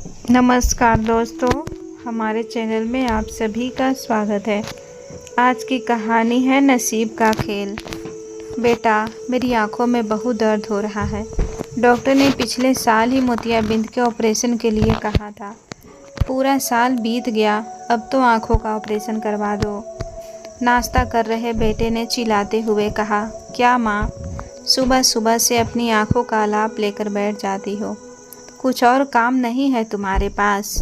नमस्कार दोस्तों, हमारे चैनल में आप सभी का स्वागत है। आज की कहानी है नसीब का खेल। बेटा, मेरी आंखों में बहुत दर्द हो रहा है। डॉक्टर ने पिछले साल ही मोतियाबिंद के ऑपरेशन के लिए कहा था। पूरा साल बीत गया, अब तो आंखों का ऑपरेशन करवा दो। नाश्ता कर रहे बेटे ने चिल्लाते हुए कहा, क्या माँ, सुबह सुबह से अपनी आंखों का आलाप लेकर बैठ जाती हो? कुछ और काम नहीं है तुम्हारे पास?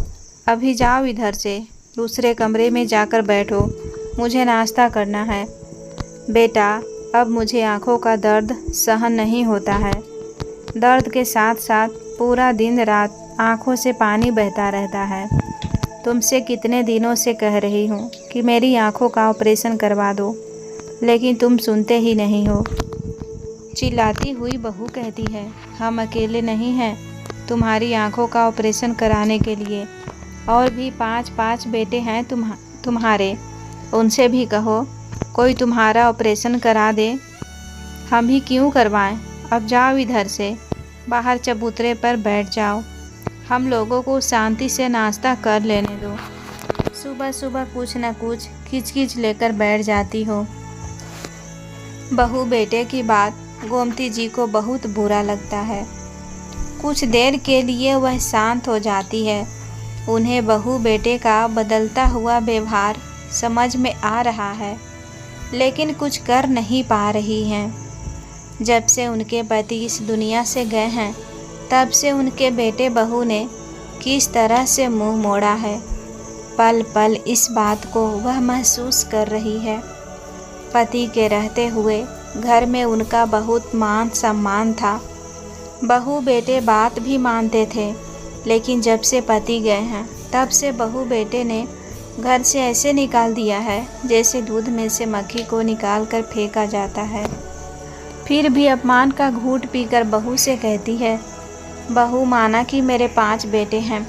अभी जाओ इधर से, दूसरे कमरे में जाकर बैठो, मुझे नाश्ता करना है। बेटा, अब मुझे आंखों का दर्द सहन नहीं होता है। दर्द के साथ साथ पूरा दिन रात आंखों से पानी बहता रहता है। तुमसे कितने दिनों से कह रही हूँ कि मेरी आंखों का ऑपरेशन करवा दो, लेकिन तुम सुनते ही नहीं हो। चिल्लाती हुई बहू कहती है, हम अकेले नहीं हैं तुम्हारी आंखों का ऑपरेशन कराने के लिए, और भी 5 बेटे हैं तुम्हारे, उनसे भी कहो कोई तुम्हारा ऑपरेशन करा दे। हम ही क्यों करवाएं? अब जाओ इधर से, बाहर चबूतरे पर बैठ जाओ, हम लोगों को शांति से नाश्ता कर लेने दो। सुबह सुबह कुछ न कुछ खिच लेकर बैठ जाती हो। बहू बेटे की बात गोमती जी को बहुत बुरा लगता है। कुछ देर के लिए वह शांत हो जाती है। उन्हें बहू बेटे का बदलता हुआ व्यवहार समझ में आ रहा है, लेकिन कुछ कर नहीं पा रही हैं। जब से उनके पति इस दुनिया से गए हैं, तब से उनके बेटे बहू ने किस तरह से मुंह मोड़ा है, पल पल इस बात को वह महसूस कर रही है। पति के रहते हुए घर में उनका बहुत मान सम्मान था। बहू बेटे बात भी मानते थे, लेकिन जब से पति गए हैं, तब से बहू बेटे ने घर से ऐसे निकाल दिया है जैसे दूध में से मक्खी को निकाल कर फेंका जाता है। फिर भी अपमान का घूंट पीकर बहू से कहती है, बहू, माना कि मेरे 5 बेटे हैं,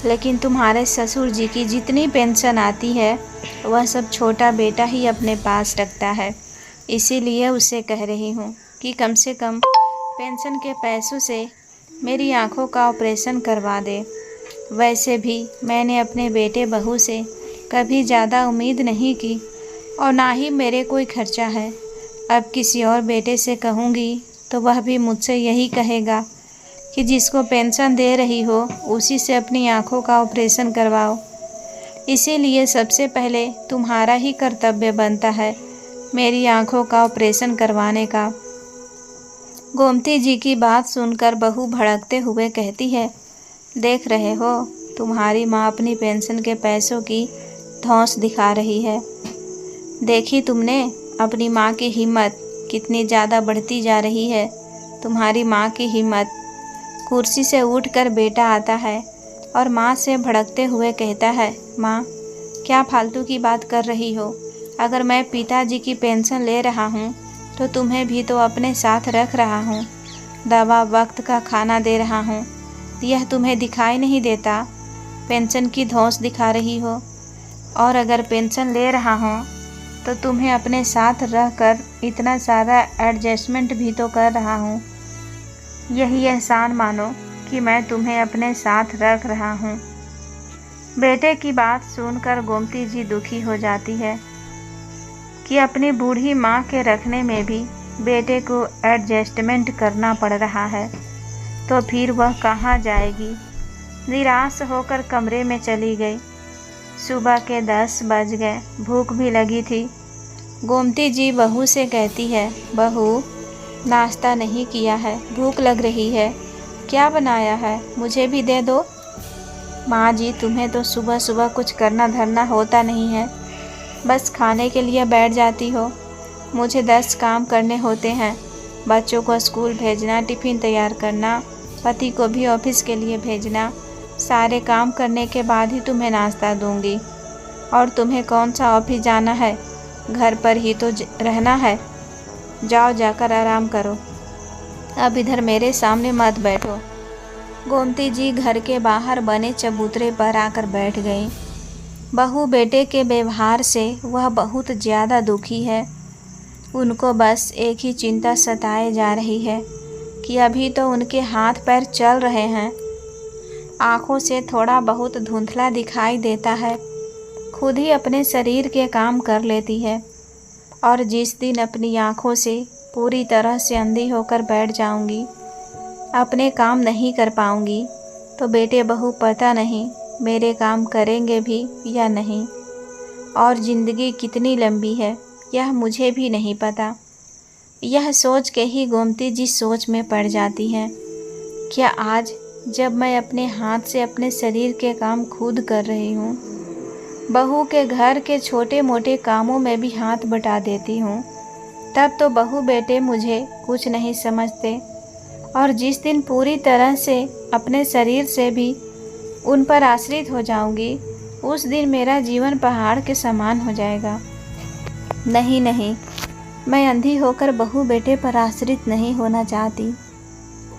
लेकिन तुम्हारे ससुर जी की जितनी पेंशन आती है वह सब छोटा बेटा ही अपने पास रखता है। इसीलिए उसे कह रही हूँ कि कम से कम पेंशन के पैसों से मेरी आंखों का ऑपरेशन करवा दे। वैसे भी मैंने अपने बेटे बहू से कभी ज़्यादा उम्मीद नहीं की, और ना ही मेरे कोई खर्चा है। अब किसी और बेटे से कहूँगी तो वह भी मुझसे यही कहेगा कि जिसको पेंशन दे रही हो उसी से अपनी आंखों का ऑपरेशन करवाओ। इसीलिए सबसे पहले तुम्हारा ही कर्तव्य बनता है मेरी आंखों का ऑपरेशन करवाने का। गोमती जी की बात सुनकर बहू भड़कते हुए कहती है, देख रहे हो, तुम्हारी माँ अपनी पेंशन के पैसों की धौंस दिखा रही है। देखी तुमने अपनी माँ की हिम्मत कितनी ज़्यादा बढ़ती जा रही है। तुम्हारी माँ की हिम्मत। कुर्सी से उठकर बेटा आता है और माँ से भड़कते हुए कहता है, माँ, क्या फालतू की बात कर रही हो? अगर मैं पिताजी की पेंशन ले रहा हूँ तो तुम्हें भी तो अपने साथ रख रहा हूँ, दवा वक्त का खाना दे रहा हूँ। यह तुम्हें दिखाई नहीं देता? पेंशन की धौंस दिखा रही हो। और अगर पेंशन ले रहा हूँ तो तुम्हें अपने साथ रहकर इतना सारा एडजस्टमेंट भी तो कर रहा हूँ। यही एहसान मानो कि मैं तुम्हें अपने साथ रख रहा हूँ। बेटे की बात सुनकर गोमती जी दुखी हो जाती है कि अपनी बूढ़ी माँ के रखने में भी बेटे को एडजस्टमेंट करना पड़ रहा है, तो फिर वह कहाँ जाएगी। निराश होकर कमरे में चली गई। सुबह के 10 बज गए, भूख भी लगी थी। गोमती जी बहू से कहती है, बहू, नाश्ता नहीं किया है, भूख लग रही है, क्या बनाया है, मुझे भी दे दो। माँ जी, तुम्हें तो सुबह सुबह कुछ करना धरना होता नहीं है, बस खाने के लिए बैठ जाती हो। मुझे 10 काम करने होते हैं, बच्चों को स्कूल भेजना, टिफ़िन तैयार करना, पति को भी ऑफिस के लिए भेजना। सारे काम करने के बाद ही तुम्हें नाश्ता दूंगी। और तुम्हें कौन सा ऑफिस जाना है, घर पर ही तो रहना है। जाओ, जाकर आराम करो, अब इधर मेरे सामने मत बैठो। गोमती जी घर के बाहर बने चबूतरे पर आकर बैठ गई। बहू बेटे के व्यवहार से वह बहुत ज़्यादा दुखी है। उनको बस एक ही चिंता सताए जा रही है कि अभी तो उनके हाथ पैर चल रहे हैं, आँखों से थोड़ा बहुत धुंधला दिखाई देता है। खुद ही अपने शरीर के काम कर लेती है और जिस दिन अपनी आँखों से पूरी तरह से अंधी होकर बैठ जाऊंगी, अपने काम नहीं कर पाऊंगी, तो बेटे बहू पता नहीं मेरे काम करेंगे भी या नहीं। और ज़िंदगी कितनी लंबी है यह मुझे भी नहीं पता। यह सोच के ही गोमती जी सोच में पड़ जाती हैं। क्या आज जब मैं अपने हाथ से अपने शरीर के काम खुद कर रही हूँ, बहू के घर के छोटे मोटे कामों में भी हाथ बटा देती हूँ, तब तो बहू बेटे मुझे कुछ नहीं समझते। और जिस दिन पूरी तरह से अपने शरीर से भी उन पर आश्रित हो जाऊंगी, उस दिन मेरा जीवन पहाड़ के समान हो जाएगा। नहीं नहीं, मैं अंधी होकर बहू बेटे पर आश्रित नहीं होना चाहती।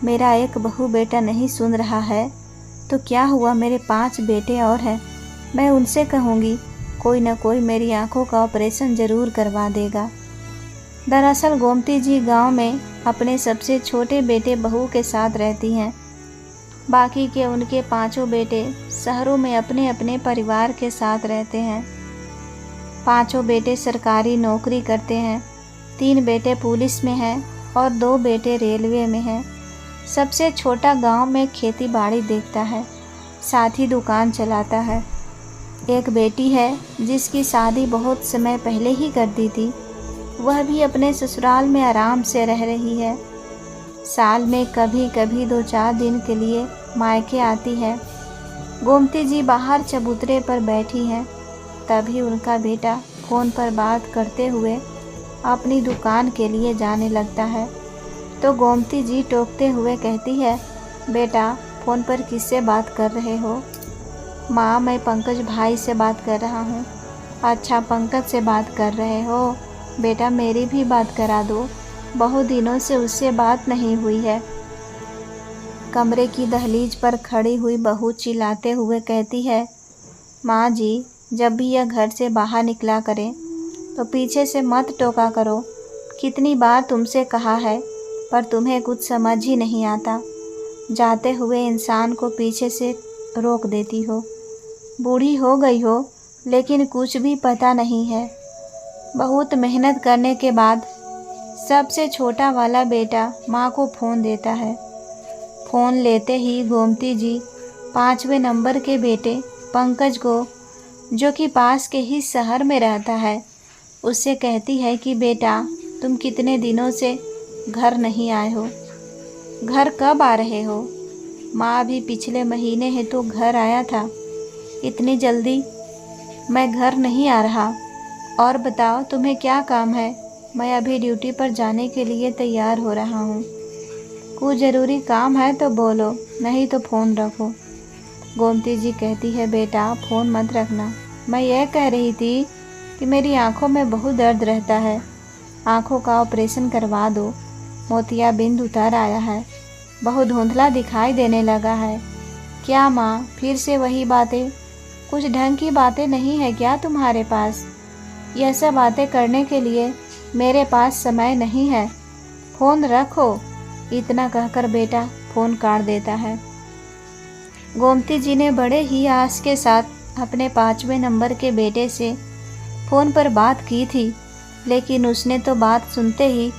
मेरा एक बहू बेटा नहीं सुन रहा है तो क्या हुआ, मेरे 5 बेटे और हैं। मैं उनसे कहूँगी कोई न कोई मेरी आंखों का ऑपरेशन ज़रूर करवा देगा। दरअसल गोमती जी गांव में अपने सबसे छोटे बेटे बहू के साथ रहती हैं। बाकी के उनके 5 बेटे शहरों में अपने अपने परिवार के साथ रहते हैं। 5 बेटे सरकारी नौकरी करते हैं। 3 बेटे पुलिस में हैं और 2 बेटे रेलवे में हैं। सबसे छोटा गांव में खेती बाड़ी देखता है, साथ ही दुकान चलाता है। एक बेटी है जिसकी शादी बहुत समय पहले ही कर दी थी। वह भी अपने ससुराल में आराम से रह रही है। साल में कभी कभी 2-4 दिन के लिए मायके आती है। गोमती जी बाहर चबूतरे पर बैठी हैं, तभी उनका बेटा फ़ोन पर बात करते हुए अपनी दुकान के लिए जाने लगता है। तो गोमती जी टोकते हुए कहती है, बेटा फ़ोन पर किससे बात कर रहे हो? माँ, मैं पंकज भाई से बात कर रहा हूँ। अच्छा, पंकज से बात कर रहे हो? बेटा मेरी भी बात करा दो, बहुत दिनों से उससे बात नहीं हुई है। कमरे की दहलीज पर खड़ी हुई बहू चिल्लाते हुए कहती है, माँ जी, जब भी यह घर से बाहर निकला करें तो पीछे से मत टोका करो। कितनी बार तुमसे कहा है, पर तुम्हें कुछ समझ ही नहीं आता। जाते हुए इंसान को पीछे से रोक देती हो। बूढ़ी हो गई हो लेकिन कुछ भी पता नहीं है। बहुत मेहनत करने के बाद सबसे छोटा वाला बेटा माँ को फ़ोन देता है। फ़ोन लेते ही गोमती जी 5वें नंबर के बेटे पंकज को, जो कि पास के ही शहर में रहता है, उससे कहती है कि बेटा तुम कितने दिनों से घर नहीं आए हो, घर कब आ रहे हो? माँ, अभी पिछले महीने है तो घर आया था, इतनी जल्दी मैं घर नहीं आ रहा। और बताओ तुम्हें क्या काम है? मैं अभी ड्यूटी पर जाने के लिए तैयार हो रहा हूँ। कुछ ज़रूरी काम है तो बोलो, नहीं तो फ़ोन रखो। गोमती जी कहती है, बेटा फ़ोन मत रखना। मैं यह कह रही थी कि मेरी आंखों में बहुत दर्द रहता है, आंखों का ऑपरेशन करवा दो। मोतियाबिंद उतर आया है, बहुत धुंधला दिखाई देने लगा है। क्या माँ, फिर से वही बातें? कुछ ढंग की बातें नहीं है क्या तुम्हारे पास? यह सब बातें करने के लिए मेरे पास समय नहीं है, फ़ोन रखो। इतना कहकर बेटा फ़ोन काट देता है। गोमती जी ने बड़े ही आस के साथ अपने 5वें नंबर के बेटे से फ़ोन पर बात की थी, लेकिन उसने तो बात सुनते ही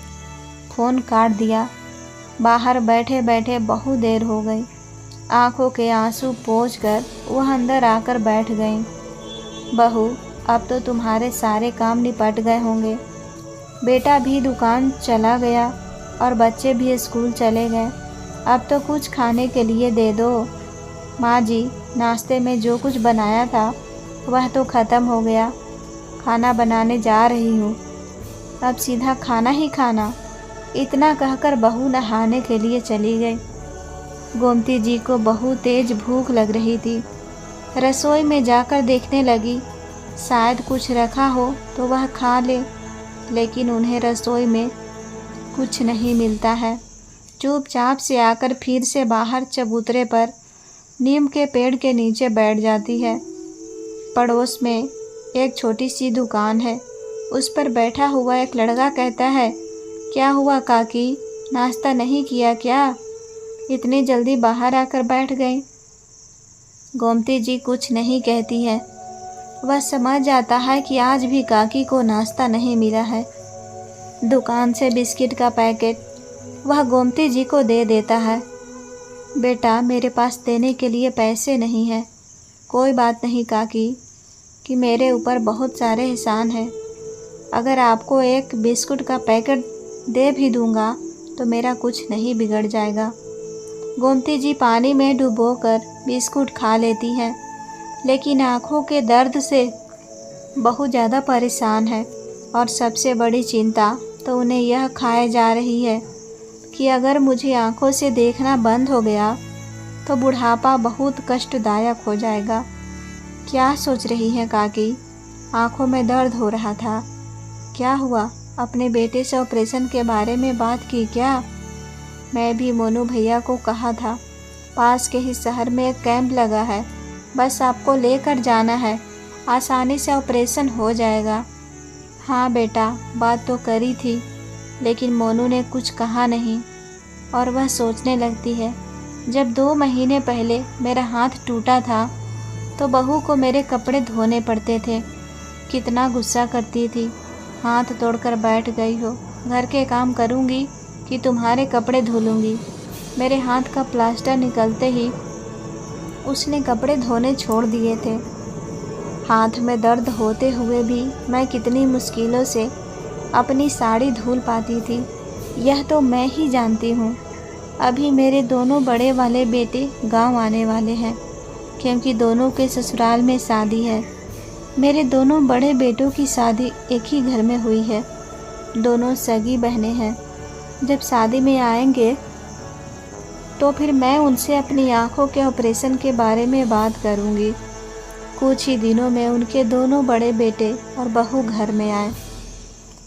फ़ोन काट दिया। बाहर बैठे बैठे बहुत देर हो गई। आंखों के आंसू पोंछकर वह अंदर आकर बैठ गई। बहू, अब तो तुम्हारे सारे काम निपट गए होंगे। बेटा भी दुकान चला गया और बच्चे भी स्कूल चले गए। अब तो कुछ खाने के लिए दे दो। माँ जी, नाश्ते में जो कुछ बनाया था वह तो ख़त्म हो गया। खाना बनाने जा रही हूँ, अब सीधा खाना ही खाना। इतना कहकर बहू नहाने के लिए चली गई। गोमती जी को बहुत तेज भूख लग रही थी। रसोई में जाकर देखने लगी, शायद कुछ रखा हो तो वह खा ले, लेकिन उन्हें रसोई में कुछ नहीं मिलता है। चुपचाप से आकर फिर से बाहर चबूतरे पर नीम के पेड़ के नीचे बैठ जाती है। पड़ोस में एक छोटी सी दुकान है, उस पर बैठा हुआ एक लड़का कहता है, क्या हुआ काकी, नाश्ता नहीं किया क्या? इतनी जल्दी बाहर आकर बैठ गई। गोमती जी कुछ नहीं कहती है। वह समझ जाता है कि आज भी काकी को नाश्ता नहीं मिला है। दुकान से बिस्किट का पैकेट वह गोमती जी को दे देता है। बेटा, मेरे पास देने के लिए पैसे नहीं हैं। कोई बात नहीं काकी, कि मेरे ऊपर बहुत सारे एहसान हैं। अगर आपको एक बिस्कुट का पैकेट दे भी दूंगा तो मेरा कुछ नहीं बिगड़ जाएगा। गोमती जी पानी में डुबोकर बिस्कुट खा लेती हैं, लेकिन आँखों के दर्द से बहुत ज़्यादा परेशान है। और सबसे बड़ी चिंता तो उन्हें यह खाए जा रही है कि अगर मुझे आँखों से देखना बंद हो गया तो बुढ़ापा बहुत कष्टदायक हो जाएगा। क्या सोच रही है काकी? आँखों में दर्द हो रहा था। क्या हुआ? अपने बेटे से ऑपरेशन के बारे में बात की क्या? मैं भी मोनू भैया को कहा था, पास के ही शहर में एक कैंप लगा है, बस आपको लेकर जाना है, आसानी से ऑपरेशन हो जाएगा। हाँ बेटा, बात तो करी थी, लेकिन मोनू ने कुछ कहा नहीं। और वह सोचने लगती है, जब 2 महीने पहले मेरा हाथ टूटा था तो बहू को मेरे कपड़े धोने पड़ते थे। कितना गुस्सा करती थी। हाथ तोड़कर बैठ गई हो, घर के काम करूँगी कि तुम्हारे कपड़े धुलूँगी। मेरे हाथ का प्लास्टर निकलते ही उसने कपड़े धोने छोड़ दिए थे। हाथ में दर्द होते हुए भी मैं कितनी मुश्किलों से अपनी साड़ी धुल पाती थी, यह तो मैं ही जानती हूँ। अभी मेरे दोनों बड़े वाले बेटे गांव आने वाले हैं, क्योंकि दोनों के ससुराल में शादी है। मेरे दोनों बड़े बेटों की शादी एक ही घर में हुई है। दोनों सगी बहनें हैं। जब शादी में आएंगे तो फिर मैं उनसे अपनी आँखों के ऑपरेशन के बारे में बात करूँगी। कुछ ही दिनों में उनके दोनों बड़े बेटे और बहू घर में आए।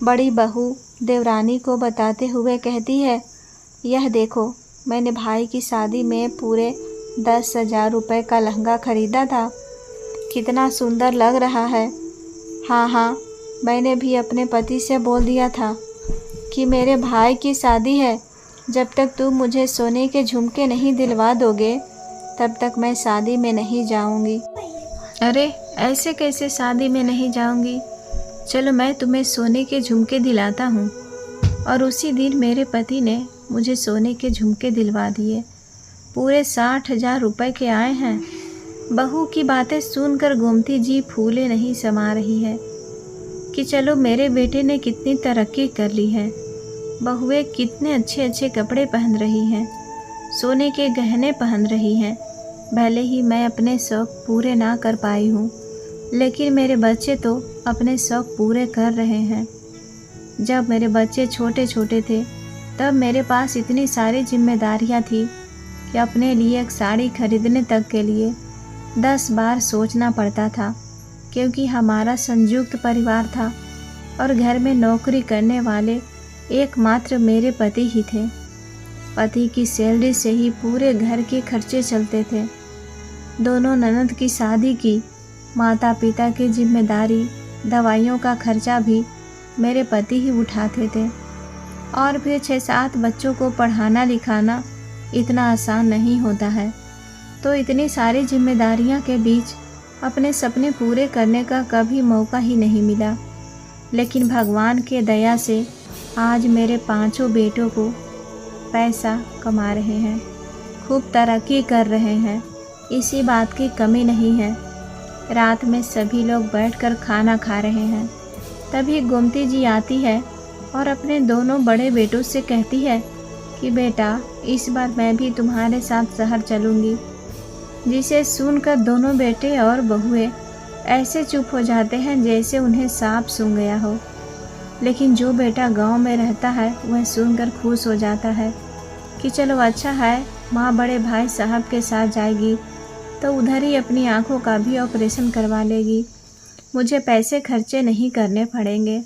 बड़ी बहू देवरानी को बताते हुए कहती है, यह देखो, मैंने भाई की शादी में पूरे 10,000 रुपये का लहंगा खरीदा था। कितना सुंदर लग रहा है। हाँ, मैंने भी अपने पति से बोल दिया था कि मेरे भाई की शादी है, जब तक तुम मुझे सोने के झुमके नहीं दिलवा दोगे तब तक मैं शादी में नहीं जाऊंगी। अरे ऐसे कैसे शादी में नहीं जाऊंगी? चलो मैं तुम्हें सोने के झुमके दिलाता हूँ। और उसी दिन मेरे पति ने मुझे सोने के झुमके दिलवा दिए। पूरे 60,000 रुपये के आए हैं। बहू की बातें सुनकर गोमती जी फूले नहीं समा रही है कि चलो मेरे बेटे ने कितनी तरक्की कर ली है। बहुएं कितने अच्छे अच्छे कपड़े पहन रही हैं, सोने के गहने पहन रही हैं। भले ही मैं अपने शौक़ पूरे ना कर पाई हूँ, लेकिन मेरे बच्चे तो अपने शौक़ पूरे कर रहे हैं। जब मेरे बच्चे छोटे छोटे थे तब मेरे पास इतनी सारी जिम्मेदारियाँ थी कि अपने लिए एक साड़ी खरीदने तक के लिए 10 बार सोचना पड़ता था, क्योंकि हमारा संयुक्त परिवार था और घर में नौकरी करने वाले एकमात्र मेरे पति ही थे। पति की सैलरी से ही पूरे घर के खर्चे चलते थे। दोनों ननद की शादी की, माता पिता की जिम्मेदारी, दवाइयों का खर्चा भी मेरे पति ही उठाते थे। और फिर 6-7 बच्चों को पढ़ाना लिखाना इतना आसान नहीं होता है। तो इतनी सारी जिम्मेदारियां के बीच अपने सपने पूरे करने का कभी मौका ही नहीं मिला। लेकिन भगवान के दया से आज मेरे 5 बेटों को पैसा कमा रहे हैं, खूब तरक्की कर रहे हैं, इसी बात की कमी नहीं है। रात में सभी लोग बैठकर खाना खा रहे हैं। तभी गोमती जी आती है और अपने दोनों बड़े बेटों से कहती है कि बेटा, इस बार मैं भी तुम्हारे साथ शहर चलूँगी। जिसे सुनकर दोनों बेटे और बहुएं ऐसे चुप हो जाते हैं जैसे उन्हें सांप सूंघ गया हो। लेकिन जो बेटा गांव में रहता है वह सुनकर खुश हो जाता है कि चलो अच्छा है, माँ बड़े भाई साहब के साथ जाएगी तो उधर ही अपनी आँखों का भी ऑपरेशन करवा लेगी, मुझे पैसे खर्चे नहीं करने पड़ेंगे।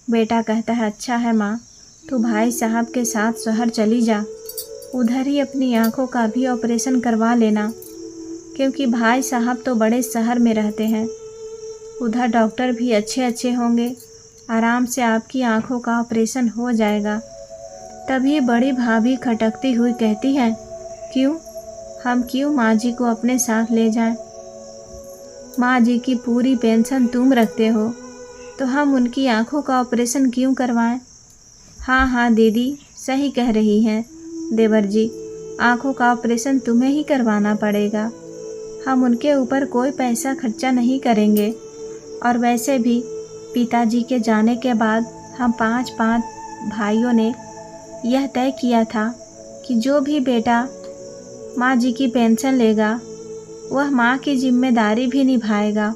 बेटा कहता है, अच्छा है माँ, तू भाई साहब के साथ शहर चली जा, उधर ही अपनी आँखों का भी ऑपरेशन करवा लेना, क्योंकि भाई साहब तो बड़े शहर में रहते हैं, उधर डॉक्टर भी अच्छे अच्छे होंगे, आराम से आपकी आँखों का ऑपरेशन हो जाएगा। तभी बड़ी भाभी खटकती हुई कहती है, क्यों, हम क्यों माँ जी को अपने साथ ले जाएं? माँ जी की पूरी पेंशन तुम रखते हो, तो हम उनकी आंखों का ऑपरेशन क्यों करवाएं? हाँ हाँ दीदी, सही कह रही हैं देवर जी, आंखों का ऑपरेशन तुम्हें ही करवाना पड़ेगा। हम उनके ऊपर कोई पैसा खर्चा नहीं करेंगे। और वैसे भी पिताजी के जाने के बाद हम पांच भाइयों ने यह तय किया था कि जो भी बेटा माँ जी की पेंशन लेगा वह माँ की जिम्मेदारी भी निभाएगा।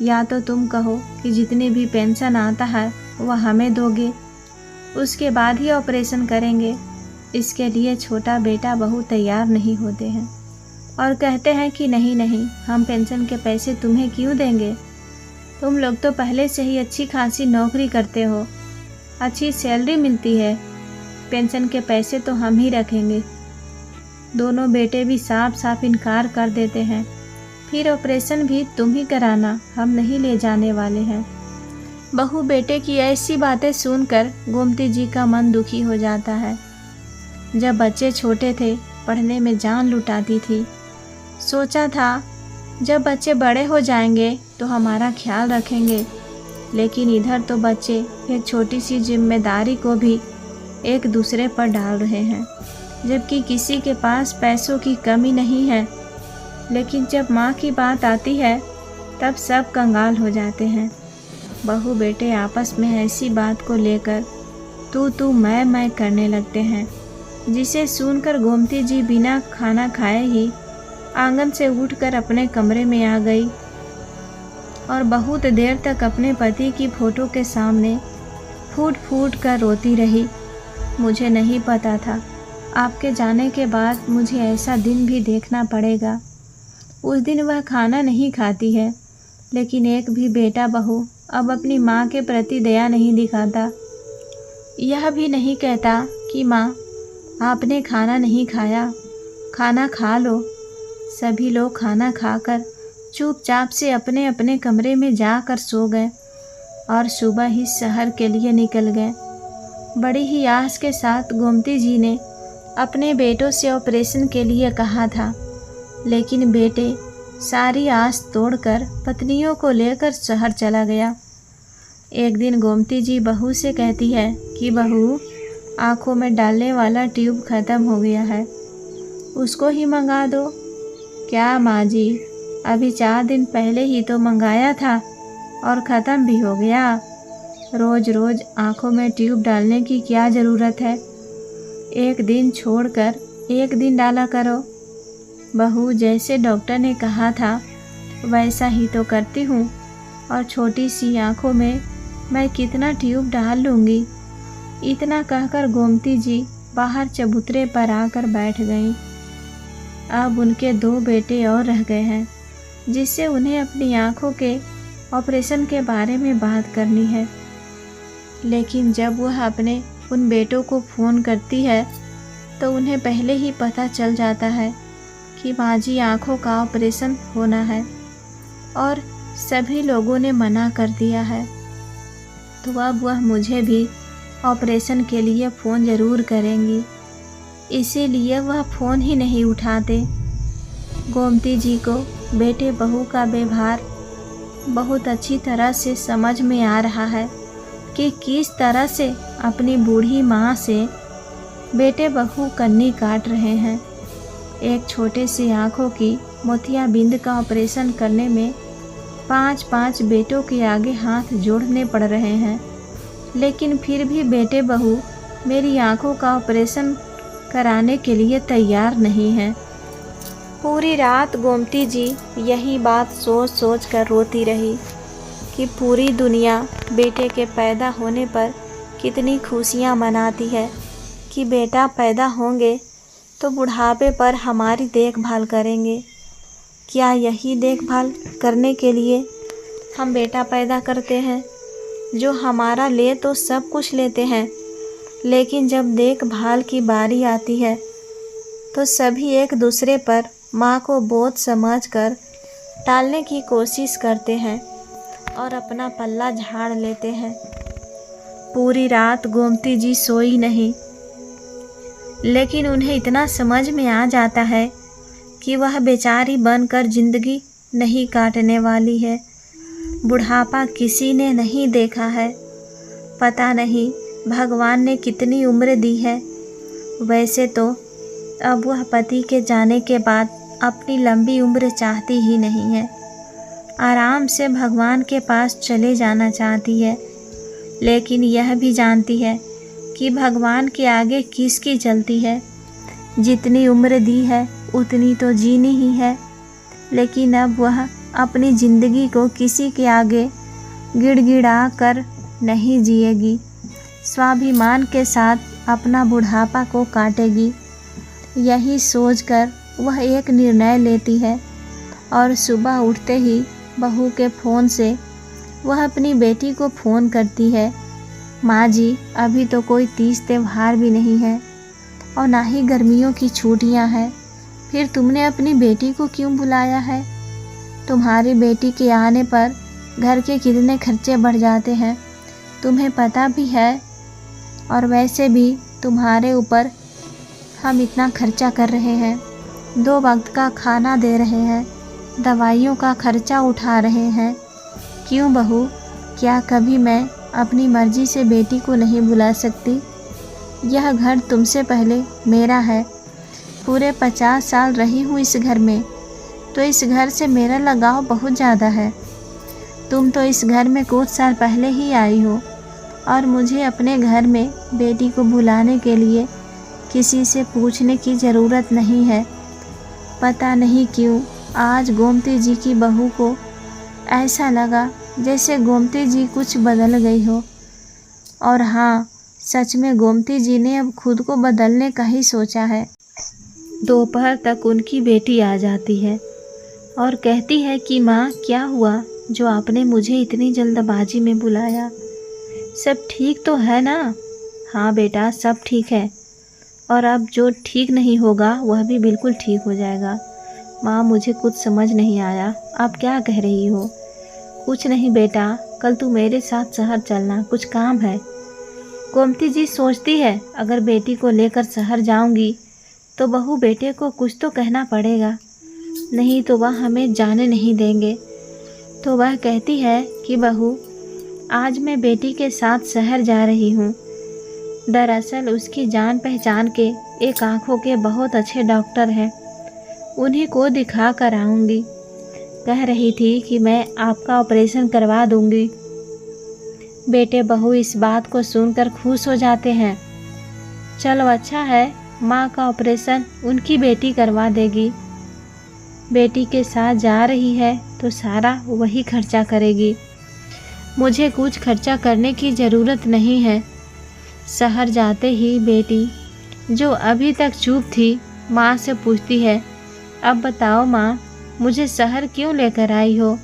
या तो तुम कहो कि जितनी भी पेंशन आता है वह हमें दोगे, उसके बाद ही ऑपरेशन करेंगे। इसके लिए छोटा बेटा बहू तैयार नहीं होते हैं और कहते हैं कि नहीं नहीं, हम पेंशन के पैसे तुम्हें क्यों देंगे? तुम लोग तो पहले से ही अच्छी खासी नौकरी करते हो, अच्छी सैलरी मिलती है, पेंशन के पैसे तो हम ही रखेंगे। दोनों बेटे भी साफ साफ इनकार कर देते हैं। फिर ऑपरेशन भी तुम ही कराना, हम नहीं ले जाने वाले हैं। बहू बेटे की ऐसी बातें सुनकर गोमती जी का मन दुखी हो जाता है। जब बच्चे छोटे थे पढ़ने में जान लुटाती थी। सोचा था जब बच्चे बड़े हो जाएंगे तो हमारा ख्याल रखेंगे, लेकिन इधर तो बच्चे एक छोटी सी जिम्मेदारी को भी एक दूसरे पर डाल रहे हैं, जबकि किसी के पास पैसों की कमी नहीं है। लेकिन जब माँ की बात आती है तब सब कंगाल हो जाते हैं। बहू बेटे आपस में ऐसी बात को लेकर तू मैं करने लगते हैं, जिसे सुनकर गोमती जी बिना खाना खाए ही आंगन से उठकर अपने कमरे में आ गई और बहुत देर तक अपने पति की फ़ोटो के सामने फूट फूट कर रोती रही। मुझे नहीं पता था आपके जाने के बाद मुझे ऐसा दिन भी देखना पड़ेगा। उस दिन वह खाना नहीं खाती है, लेकिन एक भी बेटा बहू अब अपनी माँ के प्रति दया नहीं दिखाता। यह भी नहीं कहता कि माँ आपने खाना नहीं खाया, खाना खा लो। सभी लोग खाना खाकर चुपचाप से अपने अपने कमरे में जाकर सो गए और सुबह ही शहर के लिए निकल गए। बड़ी ही आस के साथ गोमती जी ने अपने बेटों से ऑपरेशन के लिए कहा था, लेकिन बेटे सारी आस तोड़कर पत्नियों को लेकर शहर चला गया। एक दिन गोमती जी बहू से कहती है कि बहू, आँखों में डालने वाला ट्यूब ख़त्म हो गया है, उसको ही मंगा दो। क्या माँ जी, अभी 4 दिन पहले ही तो मंगाया था और ख़त्म भी हो गया। रोज़ रोज़ आँखों में ट्यूब डालने की क्या ज़रूरत है? एक दिन छोड़कर एक दिन डाला करो। बहू, जैसे डॉक्टर ने कहा था वैसा ही तो करती हूँ, और छोटी सी आँखों में मैं कितना ट्यूब डाल लूँगी। इतना कहकर गोमती जी बाहर चबूतरे पर आकर बैठ गईं। अब उनके 2 बेटे और रह गए हैं, जिससे उन्हें अपनी आँखों के ऑपरेशन के बारे में बात करनी है। लेकिन जब वह अपने उन बेटों को फ़ोन करती है तो उन्हें पहले ही पता चल जाता है कि माँ जी आँखों का ऑपरेशन होना है और सभी लोगों ने मना कर दिया है। तो अब वह मुझे भी ऑपरेशन के लिए फ़ोन ज़रूर करेंगी, इसीलिए वह फ़ोन ही नहीं उठाते। गोमती जी को बेटे बहू का व्यवहार बहुत अच्छी तरह से समझ में आ रहा है कि किस तरह से अपनी बूढ़ी माँ से बेटे बहू कन्नी काट रहे हैं। एक छोटे से आँखों की मोतियाबिंद का ऑपरेशन करने में 5 बेटों के आगे हाथ जोड़ने पड़ रहे हैं, लेकिन फिर भी बेटे बहू मेरी आँखों का ऑपरेशन कराने के लिए तैयार नहीं है। पूरी रात गोमती जी यही बात सोच सोच कर रोती रही कि पूरी दुनिया बेटे के पैदा होने पर कितनी खुशियाँ मनाती है कि बेटा पैदा होंगे तो बुढ़ापे पर हमारी देखभाल करेंगे। क्या यही देखभाल करने के लिए हम बेटा पैदा करते हैं, जो हमारा ले तो सब कुछ लेते हैं, लेकिन जब देखभाल की बारी आती है तो सभी एक दूसरे पर माँ को बोझ समझकर टालने की कोशिश करते हैं और अपना पल्ला झाड़ लेते हैं। पूरी रात गोमती जी सोई नहीं, लेकिन उन्हें इतना समझ में आ जाता है कि वह बेचारी बनकर जिंदगी नहीं काटने वाली है। बुढ़ापा किसी ने नहीं देखा है। पता नहीं भगवान ने कितनी उम्र दी है। वैसे तो अब वह पति के जाने के बाद अपनी लंबी उम्र चाहती ही नहीं है। आराम से भगवान के पास चले जाना चाहती है, लेकिन यह भी जानती है कि भगवान के आगे किसकी चलती है। जितनी उम्र दी है उतनी तो जीनी ही है, लेकिन अब वह अपनी ज़िंदगी को किसी के आगे गिड़गिड़ा कर नहीं जिएगी। स्वाभिमान के साथ अपना बुढ़ापा को काटेगी। यही सोचकर वह एक निर्णय लेती है और सुबह उठते ही बहू के फ़ोन से वह अपनी बेटी को फ़ोन करती है। माँ जी, अभी तो कोई तीज त्यौहार भी नहीं है और ना ही गर्मियों की छुट्टियाँ हैं, फिर तुमने अपनी बेटी को क्यों बुलाया है? तुम्हारी बेटी के आने पर घर के कितने खर्चे बढ़ जाते हैं, तुम्हें पता भी है। और वैसे भी तुम्हारे ऊपर हम इतना खर्चा कर रहे हैं, 2 वक्त का खाना दे रहे हैं, दवाइयों का खर्चा उठा रहे हैं। क्यों बहू, क्या कभी मैं अपनी मर्ज़ी से बेटी को नहीं बुला सकती? यह घर तुमसे पहले मेरा है। पूरे 50 साल रही हूँ इस घर में, तो इस घर से मेरा लगाव बहुत ज़्यादा है। तुम तो इस घर में कुछ साल पहले ही आई हो और मुझे अपने घर में बेटी को बुलाने के लिए किसी से पूछने की ज़रूरत नहीं है। पता नहीं क्यों आज गोमती जी की बहू को ऐसा लगा जैसे गोमती जी कुछ बदल गई हो। और हाँ, सच में गोमती जी ने अब खुद को बदलने का ही सोचा है। दोपहर तक उनकी बेटी आ जाती है और कहती है कि माँ, क्या हुआ जो आपने मुझे इतनी जल्दबाजी में बुलाया? सब ठीक तो है ना? हाँ बेटा, सब ठीक है, और अब जो ठीक नहीं होगा वह भी बिल्कुल ठीक हो जाएगा। माँ, मुझे कुछ समझ नहीं आया, आप क्या कह रही हो? कुछ नहीं बेटा, कल तू मेरे साथ शहर चलना, कुछ काम है। गोमती जी सोचती है अगर बेटी को लेकर शहर जाऊंगी तो बहू बेटे को कुछ तो कहना पड़ेगा, नहीं तो वह हमें जाने नहीं देंगे। तो वह कहती है कि बहू, आज मैं बेटी के साथ शहर जा रही हूँ। दरअसल उसकी जान पहचान के एक आँखों के बहुत अच्छे डॉक्टर हैं, उन्हीं को दिखा कर आऊँगी। कह रही थी कि मैं आपका ऑपरेशन करवा दूँगी। बेटे बहू इस बात को सुनकर खुश हो जाते हैं। चलो अच्छा है, माँ का ऑपरेशन उनकी बेटी करवा देगी। बेटी के साथ जा रही है तो सारा वही खर्चा करेगी, मुझे कुछ खर्चा करने की ज़रूरत नहीं है। शहर जाते ही बेटी, जो अभी तक चुप थी, माँ से पूछती है, अब बताओ माँ, मुझे शहर क्यों लेकर आई हो?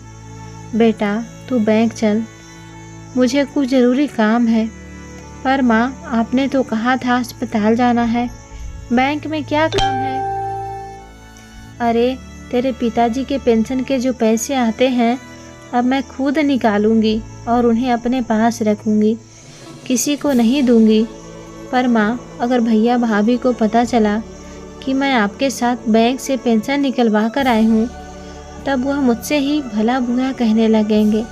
बेटा, तू बैंक चल, मुझे कुछ ज़रूरी काम है। पर माँ, आपने तो कहा था अस्पताल जाना है, बैंक में क्या काम है? अरे, तेरे पिताजी के पेंशन के जो पैसे आते हैं अब मैं खुद निकालूंगी और उन्हें अपने पास रखूंगी, किसी को नहीं दूंगी। पर माँ, अगर भैया भाभी को पता चला कि मैं आपके साथ बैंक से पेंशन निकलवा कर आई हूँ, तब वह मुझसे ही भला बुरा कहने लगेंगे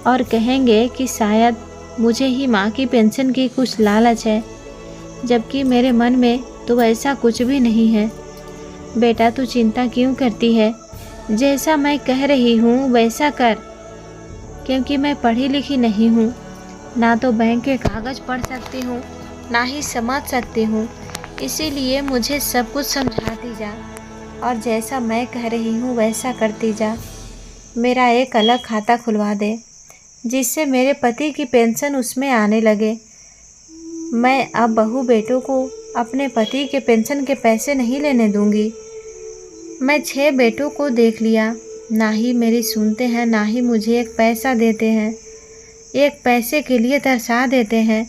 और कहेंगे कि शायद मुझे ही माँ की पेंशन की कुछ लालच है, जबकि मेरे मन में तो ऐसा कुछ भी नहीं है। बेटा, तू चिंता क्यों करती है? जैसा मैं कह रही हूँ वैसा कर, क्योंकि मैं पढ़ी लिखी नहीं हूँ, ना तो बैंक के कागज़ पढ़ सकती हूँ, ना ही समझ सकती हूँ। इसीलिए मुझे सब कुछ समझाती जा और जैसा मैं कह रही हूँ वैसा करती जा। मेरा एक अलग खाता खुलवा दे, जिससे मेरे पति की पेंशन उसमें आने लगे। मैं अब बहू बेटों को अपने पति के पेंशन के पैसे नहीं लेने दूंगी। मैं 6 बेटों को देख लिया, ना ही मेरी सुनते हैं, ना ही मुझे एक पैसा देते हैं। एक पैसे के लिए तरसा देते हैं।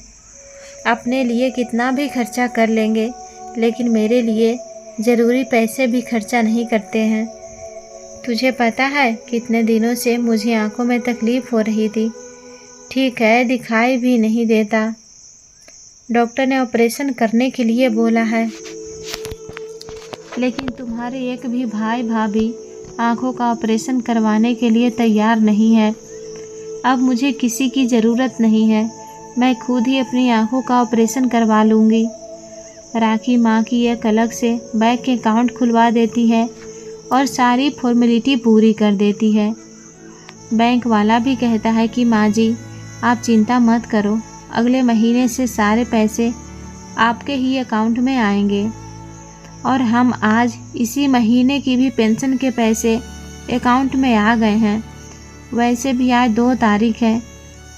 अपने लिए कितना भी खर्चा कर लेंगे, लेकिन मेरे लिए ज़रूरी पैसे भी खर्चा नहीं करते हैं। तुझे पता है कितने दिनों से मुझे आंखों में तकलीफ़ हो रही थी। ठीक है, दिखाई भी नहीं देता। डॉक्टर ने ऑपरेशन करने के लिए बोला है। लेकिन तुम्हारे एक भी भाई भाभी आँखों का ऑपरेशन करवाने के लिए तैयार नहीं है। अब मुझे किसी की ज़रूरत नहीं है, मैं खुद ही अपनी आँखों का ऑपरेशन करवा लूँगी। राखी माँ की एक अलग से बैंक अकाउंट खुलवा देती है और सारी फॉर्मेलिटी पूरी कर देती है। बैंक वाला भी कहता है कि माँ जी आप चिंता मत करो, अगले महीने से सारे पैसे आपके ही अकाउंट में आएंगे। और हम आज इसी महीने की भी पेंशन के पैसे अकाउंट में आ गए हैं। वैसे भी आज 2 तारीख है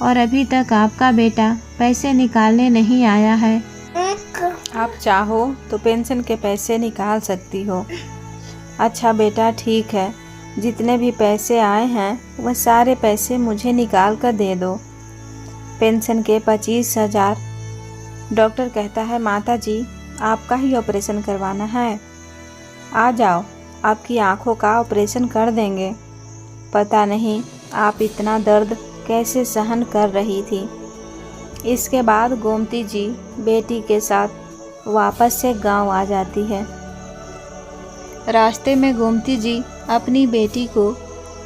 और अभी तक आपका बेटा पैसे निकालने नहीं आया है। आप चाहो तो पेंशन के पैसे निकाल सकती हो। अच्छा बेटा ठीक है, जितने भी पैसे आए हैं वह सारे पैसे मुझे निकाल कर दे दो। पेंशन के 25,000। डॉक्टर कहता है माता जी आपका ही ऑपरेशन करवाना है, आ जाओ आपकी आँखों का ऑपरेशन कर देंगे। पता नहीं आप इतना दर्द कैसे सहन कर रही थी। इसके बाद गोमती जी बेटी के साथ वापस से गांव आ जाती है। रास्ते में गोमती जी अपनी बेटी को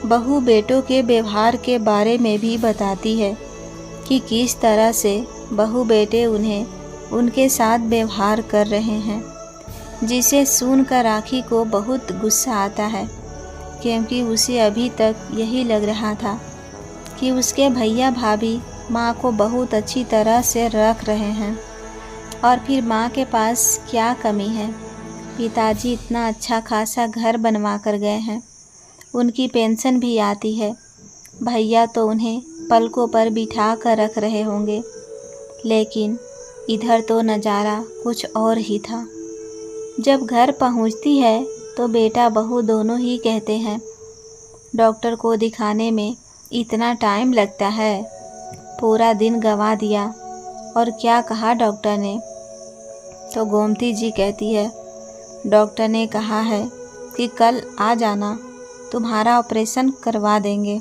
बहू बेटों के व्यवहार के बारे में भी बताती है कि किस तरह से बहू बेटे उन्हें उनके साथ व्यवहार कर रहे हैं, जिसे सुनकर राखी को बहुत गुस्सा आता है, क्योंकि उसे अभी तक यही लग रहा था कि उसके भैया भाभी माँ को बहुत अच्छी तरह से रख रहे हैं और फिर माँ के पास क्या कमी है। पिताजी इतना अच्छा खासा घर बनवा कर गए हैं, उनकी पेंशन भी आती है, भैया तो उन्हें पलकों पर बिठा कर रख रहे होंगे। लेकिन इधर तो नज़ारा कुछ और ही था। जब घर पहुंचती है तो बेटा बहू दोनों ही कहते हैं डॉक्टर को दिखाने में इतना टाइम लगता है, पूरा दिन गंवा दिया। और क्या कहा डॉक्टर ने? तो गोमती जी कहती है डॉक्टर ने कहा है कि कल आ जाना, तुम्हारा ऑपरेशन करवा देंगे।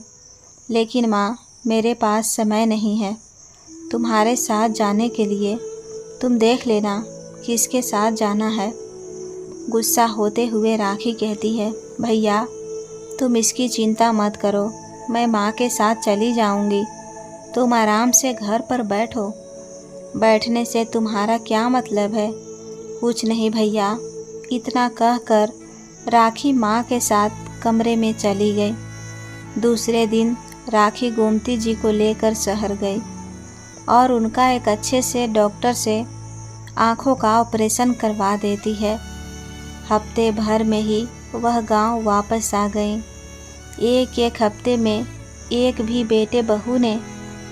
लेकिन माँ मेरे पास समय नहीं है तुम्हारे साथ जाने के लिए, तुम देख लेना किसके साथ जाना है। गुस्सा होते हुए राखी कहती है भैया तुम इसकी चिंता मत करो, मैं माँ के साथ चली जाऊंगी, तुम आराम से घर पर बैठो। बैठने से तुम्हारा क्या मतलब है? कुछ नहीं भैया, इतना कहकर राखी माँ के साथ कमरे में चली गई। दूसरे दिन राखी गोमती जी को लेकर शहर गई और उनका एक अच्छे से डॉक्टर से आँखों का ऑपरेशन करवा देती है। हफ्ते भर में ही वह गांव वापस आ गई। एक हफ्ते में एक भी बेटे बहू ने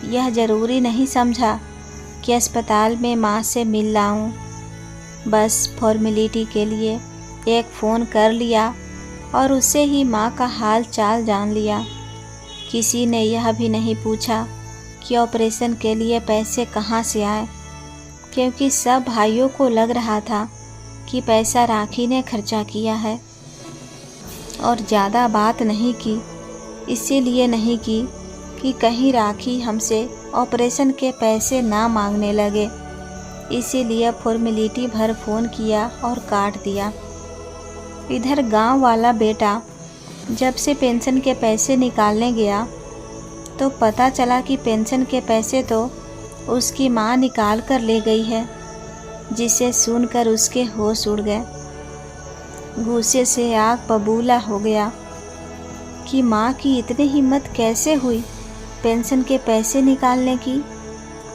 यह ज़रूरी नहीं समझा कि अस्पताल में माँ से मिल लाऊं। बस फॉर्मेलिटी के लिए एक फ़ोन कर लिया और उससे ही माँ का हाल चाल जान लिया। किसी ने यह भी नहीं पूछा कि ऑपरेशन के लिए पैसे कहाँ से आए, क्योंकि सब भाइयों को लग रहा था कि पैसा राखी ने खर्चा किया है। और ज़्यादा बात नहीं की, इसीलिए नहीं की कि कहीं राखी हमसे ऑपरेशन के पैसे ना मांगने लगे। इसीलिए फॉर्मेलिटी भर फ़ोन किया और काट दिया। इधर गांव वाला बेटा जब से पेंशन के पैसे निकालने गया तो पता चला कि पेंशन के पैसे तो उसकी माँ निकाल कर ले गई है, जिसे सुनकर उसके होश उड़ गए। गुस्से से आग बबूला हो गया कि माँ की इतनी हिम्मत कैसे हुई पेंशन के पैसे निकालने की।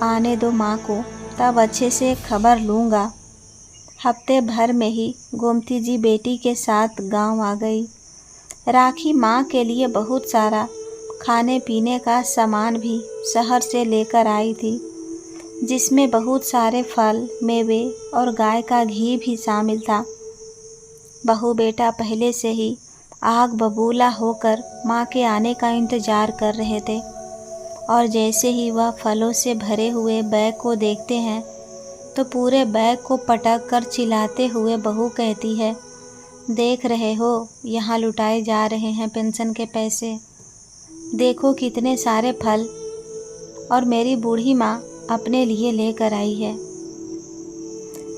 आने दो माँ को, तब अच्छे से खबर लूँगा। हफ्ते भर में ही गोमती जी बेटी के साथ गांव आ गई। राखी माँ के लिए बहुत सारा खाने पीने का सामान भी शहर से लेकर आई थी, जिसमें बहुत सारे फल, मेवे और गाय का घी भी शामिल था। बहू बेटा पहले से ही आग बबूला होकर माँ के आने का इंतज़ार कर रहे थे, और जैसे ही वह फलों से भरे हुए बैग को देखते हैं तो पूरे बैग को पटक कर चिल्लाते हुए बहू कहती है, देख रहे हो यहाँ लुटाए जा रहे हैं पेंशन के पैसे। देखो कितने सारे फल और मेरी बूढ़ी माँ अपने लिए लेकर आई है।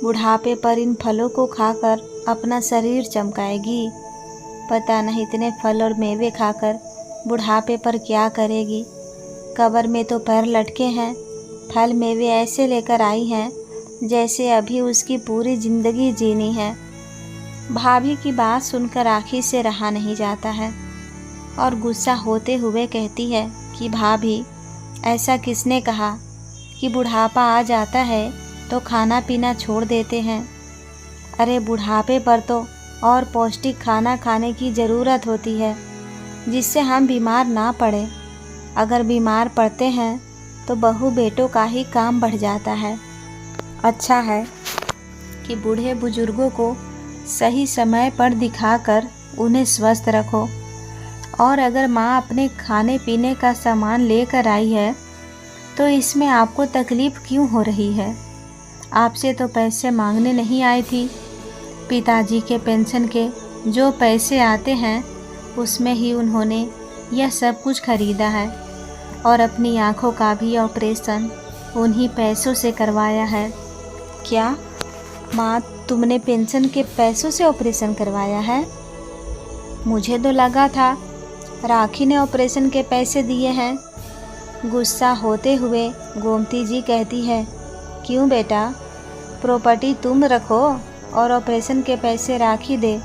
बुढ़ापे पर इन फलों को खाकर अपना शरीर चमकाएगी। पता नहीं इतने फल और मेवे खाकर बुढ़ापे पर क्या करेगी। कब्र में तो पैर लटके हैं, फल मेवे ऐसे लेकर आई हैं जैसे अभी उसकी पूरी ज़िंदगी जीनी है। भाभी की बात सुनकर आँखी से रहा नहीं जाता है और गुस्सा होते हुए कहती है कि भाभी, ऐसा किसने कहा कि बुढ़ापा आ जाता है तो खाना पीना छोड़ देते हैं। अरे बुढ़ापे पर तो और पौष्टिक खाना खाने की ज़रूरत होती है जिससे हम बीमार ना पड़े। अगर बीमार पड़ते हैं तो बहू बेटों का ही काम बढ़ जाता है। अच्छा है कि बूढ़े बुजुर्गों को सही समय पर दिखाकर उन्हें स्वस्थ रखो। और अगर माँ अपने खाने पीने का सामान लेकर आई है तो इसमें आपको तकलीफ़ क्यों हो रही है? आपसे तो पैसे मांगने नहीं आई थी। पिताजी के पेंशन के जो पैसे आते हैं उसमें ही उन्होंने यह सब कुछ खरीदा है और अपनी आँखों का भी ऑपरेशन उन्हीं पैसों से करवाया है। क्या माँ, तुमने पेंशन के पैसों से ऑपरेशन करवाया है? मुझे तो लगा था राखी ने ऑपरेशन के पैसे दिए हैं। गुस्सा होते हुए गोमती जी कहती है, क्यों बेटा, प्रॉपर्टी तुम रखो और ऑपरेशन के पैसे राखी दे,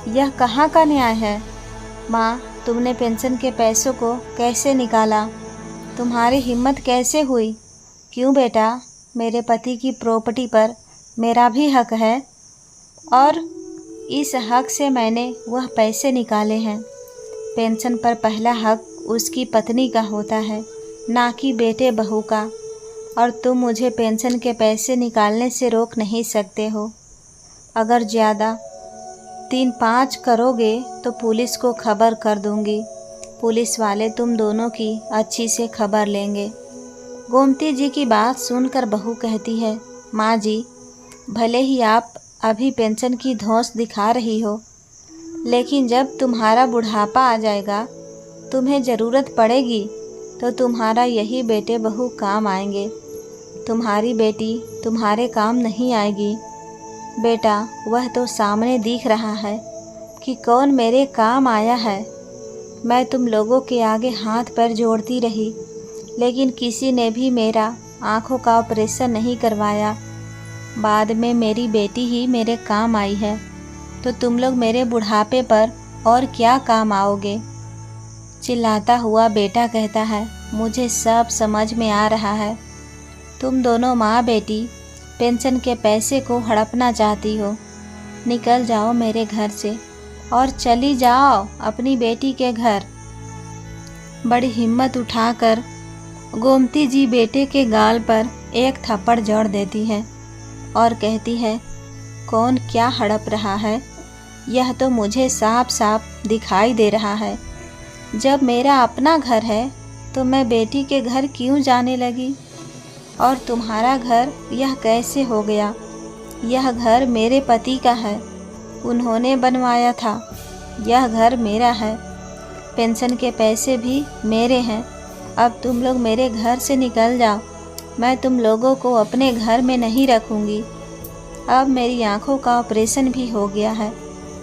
यह कहाँ का न्याय है? माँ, तुमने पेंशन के पैसों को कैसे निकाला? तुम्हारी हिम्मत कैसे हुई? क्यों बेटा, मेरे पति की प्रॉपर्टी पर मेरा भी हक है और इस हक से मैंने वह पैसे निकाले हैं। पेंशन पर पहला हक उसकी पत्नी का होता है, ना कि बेटे बहू का। और तुम मुझे पेंशन के पैसे निकालने से रोक नहीं सकते हो। अगर ज़्यादा 3-5 करोगे तो पुलिस को खबर कर दूंगी। पुलिस वाले तुम दोनों की अच्छी से खबर लेंगे। गोमती जी की बात सुनकर बहू कहती है, माँ जी, भले ही आप अभी पेंशन की धौंस दिखा रही हो, लेकिन जब तुम्हारा बुढ़ापा आ जाएगा, तुम्हें ज़रूरत पड़ेगी तो तुम्हारा यही बेटे बहू काम आएंगे। तुम्हारी बेटी तुम्हारे काम नहीं आएगी। बेटा, वह तो सामने दिख रहा है कि कौन मेरे काम आया है। मैं तुम लोगों के आगे हाथ पैर जोड़ती रही, लेकिन किसी ने भी मेरा आँखों का ऑपरेशन नहीं करवाया। बाद में मेरी बेटी ही मेरे काम आई है, तो तुम लोग मेरे बुढ़ापे पर और क्या काम आओगे? चिल्लाता हुआ बेटा कहता है, मुझे सब समझ में आ रहा है। तुम दोनों माँ बेटी पेंशन के पैसे को हड़पना चाहती हो। निकल जाओ मेरे घर से और चली जाओ अपनी बेटी के घर। बड़ी हिम्मत उठाकर गोमती जी बेटे के गाल पर एक थप्पड़ जड़ देती है और कहती है, कौन क्या हड़प रहा है, यह तो मुझे साफ साफ दिखाई दे रहा है। जब मेरा अपना घर है तो मैं बेटी के घर क्यों जाने लगी? और तुम्हारा घर यह कैसे हो गया? यह घर मेरे पति का है, उन्होंने बनवाया था। यह घर मेरा है, पेंशन के पैसे भी मेरे हैं। अब तुम लोग मेरे घर से निकल जाओ। मैं तुम लोगों को अपने घर में नहीं रखूँगी। अब मेरी आँखों का ऑपरेशन भी हो गया है,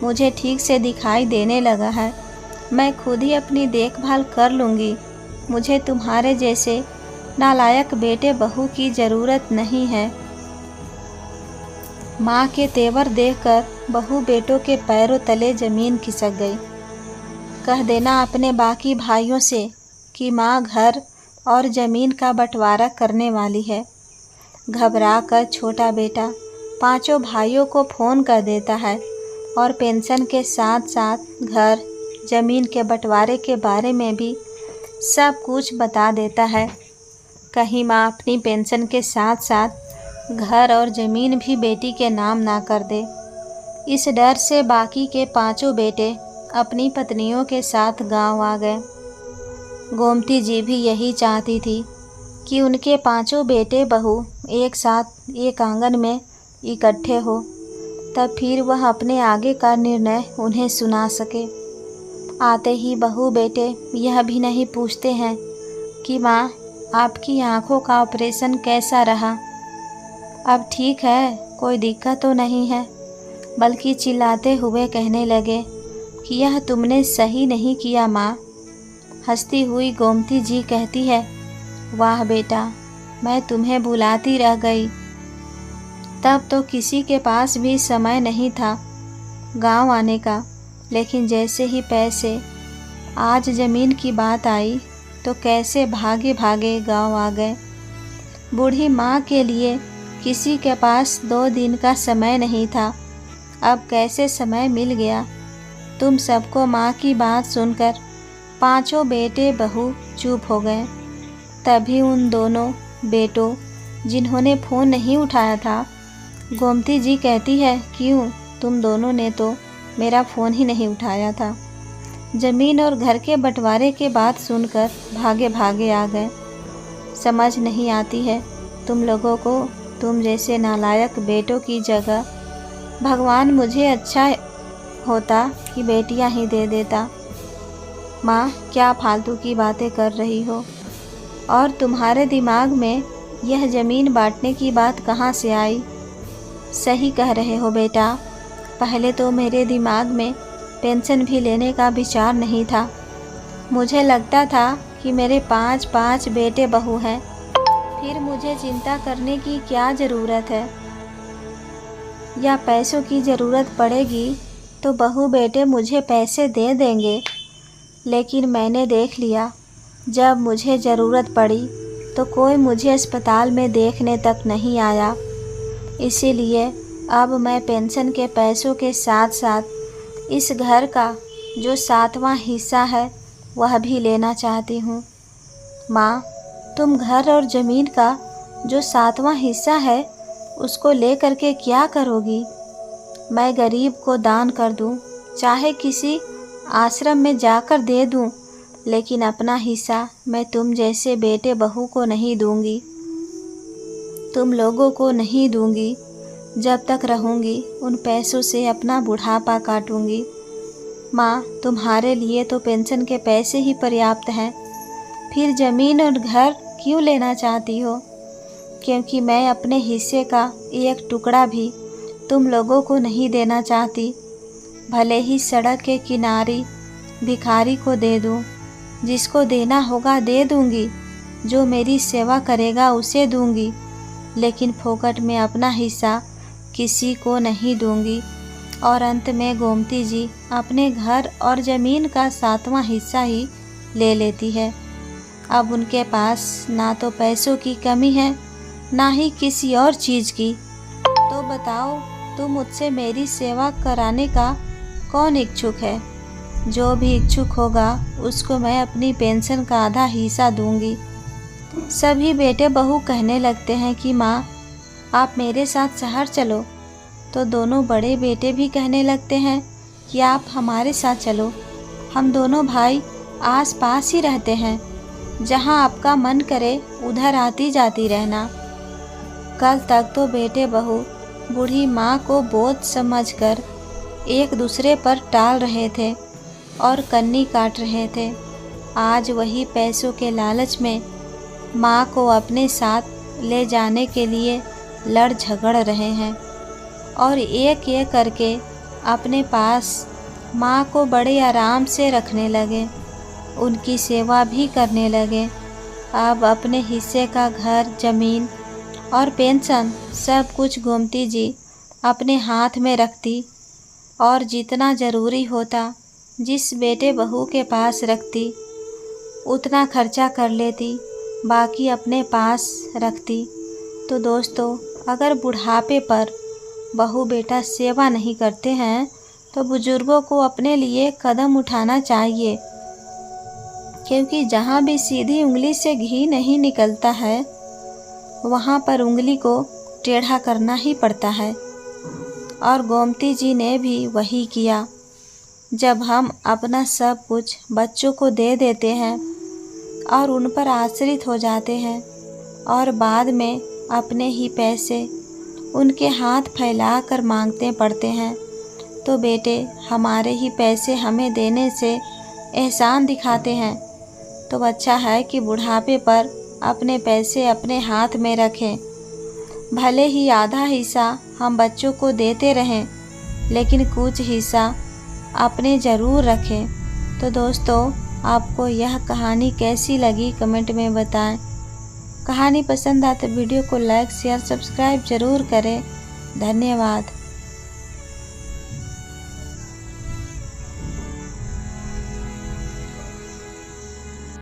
मुझे ठीक से दिखाई देने लगा है। मैं खुद ही अपनी देखभाल कर लूँगी। मुझे तुम्हारे जैसे नालायक बेटे बहू की ज़रूरत नहीं है। माँ के तेवर देखकर बहू बेटों के पैरों तले ज़मीन खिसक गई। कह देना अपने बाकी भाइयों से कि माँ घर और ज़मीन का बंटवारा करने वाली है। घबरा कर छोटा बेटा 5 भाइयों को फ़ोन कर देता है और पेंशन के साथ साथ घर ज़मीन के बंटवारे के बारे में भी सब कुछ बता देता है। कहीं माँ अपनी पेंशन के साथ साथ घर और ज़मीन भी बेटी के नाम ना कर दे। इस डर से बाकी के 5 बेटे अपनी पत्नियों के साथ गांव आ गए। गोमती जी भी यही चाहती थी कि उनके 5 बेटे बहू एक साथ एक आंगन में इकट्ठे हो, तब फिर वह अपने आगे का निर्णय उन्हें सुना सके। आते ही बहू बेटे यह भी नहीं पूछते हैं कि माँ, आपकी आँखों का ऑपरेशन कैसा रहा। अब ठीक है, कोई दिक्कत तो नहीं है। बल्कि चिल्लाते हुए कहने लगे कि यह तुमने सही नहीं किया माँ। हंसती हुई गोमती जी कहती है, वाह बेटा, मैं तुम्हें बुलाती रह गई। तब तो किसी के पास भी समय नहीं था गांव आने का, लेकिन जैसे ही पैसे, आज ज़मीन की बात आई तो कैसे भागे भागे गांव आ गए। बूढ़ी माँ के लिए किसी के पास 2 दिन का समय नहीं था, अब कैसे समय मिल गया। तुम सबको माँ की बात सुनकर 5 बेटे बहू चुप हो गए। तभी उन दोनों बेटों जिन्होंने फ़ोन नहीं उठाया था, गोमती जी कहती है, क्यों, तुम दोनों ने तो मेरा फ़ोन ही नहीं उठाया था। ज़मीन और घर के बंटवारे के बात सुनकर भागे भागे आ गए। समझ नहीं आती है तुम लोगों को, तुम जैसे नालायक बेटों की जगह भगवान मुझे अच्छा होता कि बेटियां ही दे देता। माँ, क्या फालतू की बातें कर रही हो? और तुम्हारे दिमाग में यह ज़मीन बांटने की बात कहाँ से आई? सही कह रहे हो बेटा, पहले तो मेरे दिमाग में पेंशन भी लेने का विचार नहीं था। मुझे लगता था कि मेरे 5 बेटे बहू हैं, फिर मुझे चिंता करने की क्या ज़रूरत है। या पैसों की ज़रूरत पड़ेगी तो बहू बेटे मुझे पैसे दे देंगे। लेकिन मैंने देख लिया, जब मुझे ज़रूरत पड़ी तो कोई मुझे अस्पताल में देखने तक नहीं आया। इसीलिए अब मैं पेंशन के पैसों के साथ साथ इस घर का जो 7वां हिस्सा है वह भी लेना चाहती हूँ। माँ, तुम घर और ज़मीन का जो 7वां हिस्सा है उसको ले कर के क्या करोगी? मैं गरीब को दान कर दूँ, चाहे किसी आश्रम में जाकर दे दूँ, लेकिन अपना हिस्सा मैं तुम जैसे बेटे बहू को नहीं दूँगी, तुम लोगों को नहीं दूँगी। जब तक रहूँगी उन पैसों से अपना बुढ़ापा काटूँगी। माँ, तुम्हारे लिए तो पेंशन के पैसे ही पर्याप्त हैं, फिर ज़मीन और घर क्यों लेना चाहती हो? क्योंकि मैं अपने हिस्से का एक टुकड़ा भी तुम लोगों को नहीं देना चाहती। भले ही सड़क के किनारे भिखारी को दे दूँ, जिसको देना होगा दे दूँगी, जो मेरी सेवा करेगा उसे दूँगी, लेकिन फोकट में अपना हिस्सा किसी को नहीं दूँगी। और अंत में गोमती जी अपने घर और ज़मीन का 7वां हिस्सा ही ले लेती है। अब उनके पास ना तो पैसों की कमी है, ना ही किसी और चीज़ की। तो बताओ, तुम मुझसे मेरी सेवा कराने का कौन इच्छुक है? जो भी इच्छुक होगा उसको मैं अपनी पेंशन का आधा हिस्सा दूंगी। सभी बेटे बहू कहने लगते हैं कि माँ, आप मेरे साथ शहर चलो। तो दोनों बड़े बेटे भी कहने लगते हैं कि आप हमारे साथ चलो, हम दोनों भाई आस पास ही रहते हैं, जहाँ आपका मन करे उधर आती जाती रहना। कल तक तो बेटे बहू बूढ़ी माँ को बोझ समझकर एक दूसरे पर टाल रहे थे और कन्नी काट रहे थे। आज वही पैसों के लालच में माँ को अपने साथ ले जाने के लिए लड़ झगड़ रहे हैं और एक एक करके अपने पास माँ को बड़े आराम से रखने लगे, उनकी सेवा भी करने लगे। अब अपने हिस्से का घर, ज़मीन और पेंशन सब कुछ गोमती जी अपने हाथ में रखती और जितना ज़रूरी होता जिस बेटे बहू के पास रखती उतना खर्चा कर लेती, बाकी अपने पास रखती। तो दोस्तों, अगर बुढ़ापे पर बहू बेटा सेवा नहीं करते हैं तो बुजुर्गों को अपने लिए कदम उठाना चाहिए, क्योंकि जहाँ भी सीधी उंगली से घी नहीं निकलता है वहाँ पर उंगली को टेढ़ा करना ही पड़ता है। और गोमती जी ने भी वही किया। जब हम अपना सब कुछ बच्चों को दे देते हैं और उन पर आश्रित हो जाते हैं और बाद में अपने ही पैसे उनके हाथ फैला कर मांगते पड़ते हैं, तो बेटे हमारे ही पैसे हमें देने से एहसान दिखाते हैं। तो अच्छा है कि बुढ़ापे पर अपने पैसे अपने हाथ में रखें। भले ही आधा हिस्सा हम बच्चों को देते रहें, लेकिन कुछ हिस्सा अपने ज़रूर रखें। तो दोस्तों, आपको यह कहानी कैसी लगी कमेंट में बताएं। कहानी पसंद आए तो वीडियो को लाइक शेयर सब्सक्राइब ज़रूर करें। धन्यवाद।